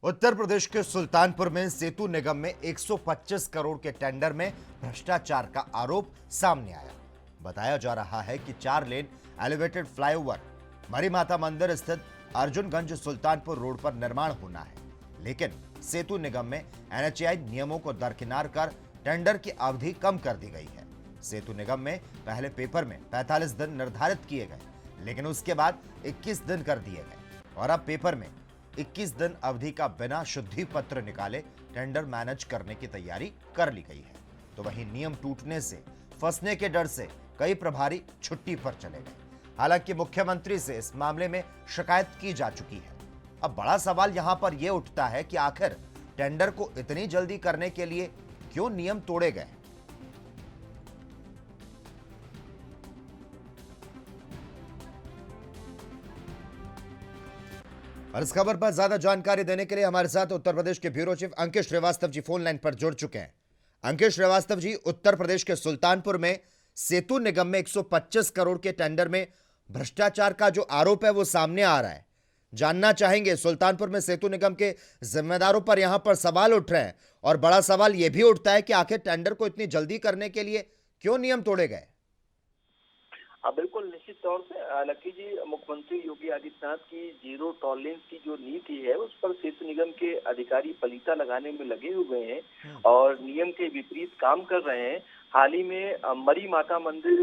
उत्तर प्रदेश के सुल्तानपुर में सेतु निगम में 125 करोड़ के टेंडर में भ्रष्टाचार का आरोप सामने आया। बताया जा रहा है कि 4 लेन एलिवेटेड फ्लाईओवर मरी माता मंदिर स्थित अर्जुनगंज सुल्तानपुर रोड पर निर्माण होना है, लेकिन सेतु निगम में एनएचएआई नियमों को दरकिनार कर टेंडर की अवधि कम कर दी गई है। सेतु निगम में पहले पेपर में 45 दिन निर्धारित किए गए, लेकिन उसके बाद 21 दिन कर दिए गए और अब पेपर में 21 दिन अवधि का बिना शुद्धि पत्र निकाले टेंडर मैनेज करने की तैयारी कर ली गई है। तो वहीं नियम टूटने से फंसने के डर से कई प्रभारी छुट्टी पर चले गए। हालांकि मुख्यमंत्री से इस मामले में शिकायत की जा चुकी है। अब बड़ा सवाल यहां पर यह उठता है कि आखिर टेंडर को इतनी जल्दी करने के लिए क्यों नियम तोड़े गए। और इस खबर पर ज्यादा जानकारी देने के लिए हमारे साथ उत्तर प्रदेश के ब्यूरो चीफ अंकित श्रीवास्तव जी फोन लाइन पर जुड़ चुके हैं। अंकित श्रीवास्तव जी, उत्तर प्रदेश के सुल्तानपुर में सेतु निगम में 125 करोड़ के टेंडर में भ्रष्टाचार का जो आरोप है वो सामने आ रहा है। जानना चाहेंगे, सुल्तानपुर में सेतु निगम के जिम्मेदारों पर यहां पर सवाल उठ रहे हैं और बड़ा सवाल यह भी उठता है कि आखिर टेंडर को इतनी जल्दी करने के लिए क्यों नियम तोड़े गए। बिल्कुल निश्चित तौर से लकी जी, मुख्यमंत्री योगी आदित्यनाथ की जीरो टॉलरेंस की जो नीति है उस पर सेतु निगम के अधिकारी पलीता लगाने में लगे हुए हैं और नियम के विपरीत काम कर रहे हैं। हाल ही में मरी माता मंदिर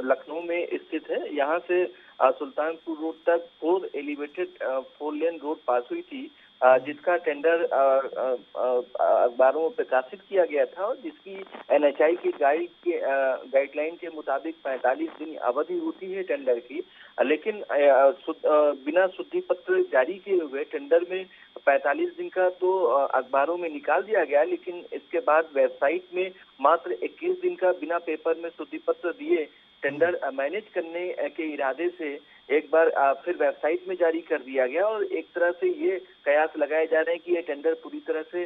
लखनऊ में स्थित है। यहाँ से सुल्तानपुर रोड तक 4 एलिवेटेड 4 लेन रोड पास हुई थी, जिसका टेंडर अखबारों में प्रकाशित किया गया था और जिसकी एनएचएआई की गाइडलाइन के मुताबिक 45 दिन अवधि होती है टेंडर की, लेकिन बिना शुद्धि पत्र जारी किए हुए टेंडर में 45 दिन का तो अखबारों में निकाल दिया गया, लेकिन इसके बाद वेबसाइट में मात्र 21 दिन का बिना पेपर में शुद्धि पत्र दिए टेंडर मैनेज करने के इरादे से एक बार फिर वेबसाइट में जारी कर दिया गया और एक तरह से ये कयास लगाए जा रहे हैं कि ये टेंडर पूरी तरह से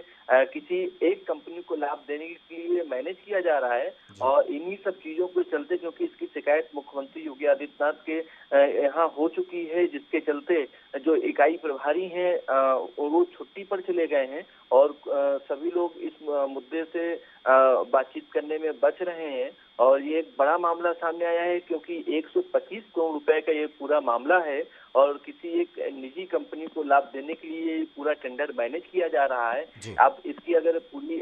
किसी एक कंपनी को लाभ देने के लिए मैनेज किया जा रहा है। और इन्हीं सब चीजों के चलते, क्योंकि इसकी शिकायत मुख्यमंत्री योगी आदित्यनाथ के यहाँ हो चुकी है, जिसके चलते जो इकाई प्रभारी हैं वो छुट्टी पर चले गए हैं और सभी लोग इस मुद्दे से बातचीत करने में बच रहे हैं। और ये एक बड़ा मामला सामने आया है क्योंकि 125 करोड़ रुपए का ये पूरा मामला है और किसी एक निजी कंपनी को लाभ देने के लिए पूरा टेंडर मैनेज किया जा रहा है। अब इसकी अगर पूरी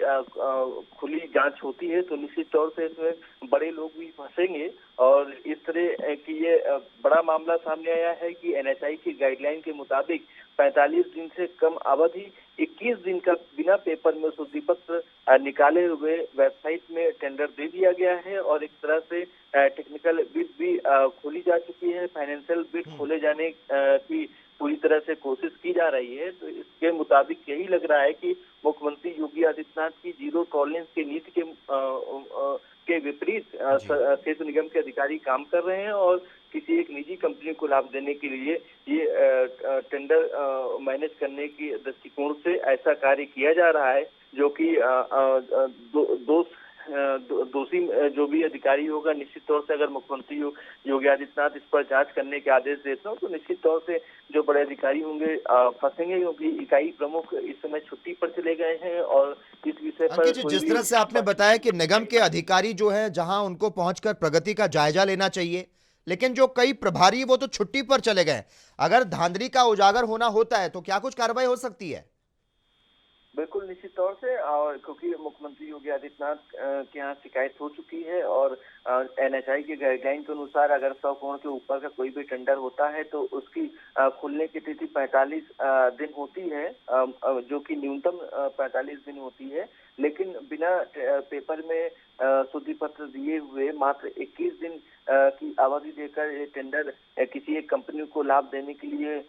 खुली जांच होती है तो निश्चित तौर से इसमें बड़े लोग भी फंसेंगे और इस तरह की ये बड़ा मामला सामने आया है कि एनएचएआई की गाइडलाइन के मुताबिक 45 दिन से कम अवधि 21 दिन का बिना पेपर में शुद्धि पत्र निकाले हुए वेबसाइट में टेंडर दे दिया गया है और एक तरह से टेक्निकल बिड भी खोली जा चुकी है। फाइनेंशियल बिड खोले जाने की पूरी तरह से कोशिश की जा रही है। तो इसके मुताबिक यही लग रहा है कि मुख्यमंत्री योगी आदित्यनाथ की जीरो टॉलरेंस की नीति के विपरीत सेतु निगम के अधिकारी काम कर रहे हैं और किसी एक निजी कंपनी को लाभ देने के लिए ये टेंडर मैनेज करने की दृष्टिकोण से ऐसा कार्य किया जा रहा है, जो कि दोषी जो भी अधिकारी होगा, निश्चित तौर से अगर मुख्यमंत्री योगी आदित्यनाथ इस पर जांच करने के आदेश देते हो तो निश्चित तौर से जो बड़े अधिकारी होंगे फंसेंगे, क्योंकि इकाई प्रमुख इस समय छुट्टी पर चले गए हैं। और इस विषय पर जिस तरह से आपने बताया कि निगम के अधिकारी जो है जहां उनको पहुंचकर प्रगति का जायजा लेना चाहिए, लेकिन जो कई प्रभारी वो तो छुट्टी पर चले गए। अगर धांधली का उजागर होना होता है तो क्या कुछ कार्रवाई हो सकती है? बिल्कुल निश्चित तौर से, और क्योंकि मुख्यमंत्री योगी आदित्यनाथ के यहाँ शिकायत हो चुकी है और एनएचएआई के गाइडलाइन के अनुसार अगर 100 करोड़ के ऊपर का कोई भी टेंडर होता है तो उसकी खुलने की तिथि 45 दिन होती है, जो कि न्यूनतम 45 दिन होती है। लेकिन बिना पेपर में शुद्धि पत्र दिए हुए मात्र 21 दिन की अवधि देकर ये टेंडर किसी एक कंपनी को लाभ देने के लिए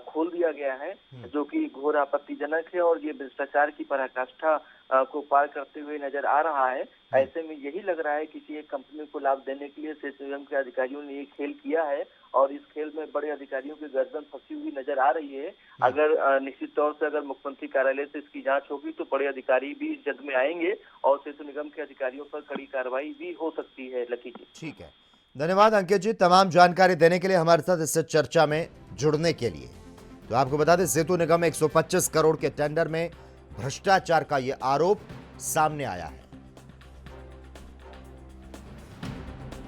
खोल दिया गया है, जो कि घोर आपत्तिजनक है और ये भ्रष्टाचार की पराकाष्ठा को पार करते हुए नजर आ रहा है। ऐसे में यही लग रहा है किसी एक कंपनी को लाभ देने के लिए सेतु निगम के अधिकारियों ने ये खेल किया है और इस खेल में बड़े अधिकारियों की गर्दन फंसी हुई नजर आ रही है। अगर निश्चित तौर से अगर मुख्यमंत्री कार्यालय से इसकी जांच होगी तो बड़े अधिकारी भी जद में आएंगे और सेतु निगम के अधिकारियों पर कड़ी कार्रवाई भी हो सकती है। लकी जी, ठीक है, धन्यवाद अंकित जी तमाम जानकारी देने के लिए, हमारे साथ इस चर्चा में जुड़ने के लिए। तो आपको बता दें, सेतु निगम 125 करोड़ के टेंडर में भ्रष्टाचार का यह आरोप सामने आया है।